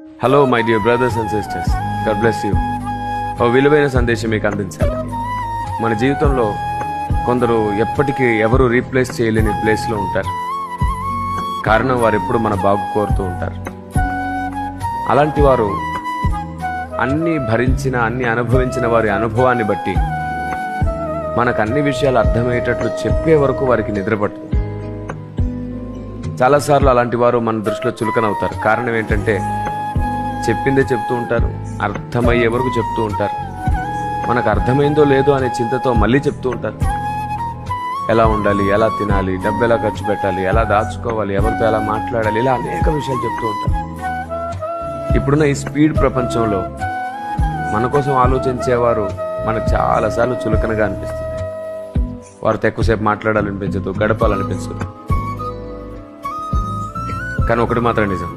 Hello my dear brothers and sisters, God bless you. ఓ విలువైన సందేశం మీకు అందించాలి. మన జీవితంలో కొందరు ఎప్పటికీ ఎవరు రీప్లేస్ చేయలేని ప్లేస్లో ఉంటారు. కారణం వారు ఎప్పుడు మన బాగు కోరుతూ ఉంటారు. అలాంటి వారు అన్ని భరించిన, అన్ని అనుభవించిన వారి అనుభవాన్ని బట్టి మనకు అన్ని విషయాలు అర్థమయ్యేటట్లు చెప్పే వరకు వారికి నిద్రపట్టదు. చాలాసార్లు అలాంటి వారు మన దృష్టిలో చులకనవుతారు. కారణం ఏంటంటే చెప్పిందే చెప్తూ ఉంటారు, అర్థమయ్యే వరకు చెప్తూ ఉంటారు. మనకు అర్థమైందో లేదో అనే చింతతో మళ్ళీ చెప్తూ ఉంటారు. ఎలా ఉండాలి, ఎలా తినాలి, డబ్బు ఎలా ఖర్చు పెట్టాలి, ఎలా దాచుకోవాలి, ఎవరితో ఎలా మాట్లాడాలి, ఇలా అనేక విషయాలు చెప్తూ ఉంటారు. ఇప్పుడున్న ఈ స్పీడ్ ప్రపంచంలో మన కోసం ఆలోచించేవారు మనకు చాలాసార్లు చులకనగా అనిపిస్తుంది. వారితో ఎక్కువసేపు మాట్లాడాలనిపించదు, గడపాలనిపించదు. కానీ ఒకటి మాత్రం నిజం,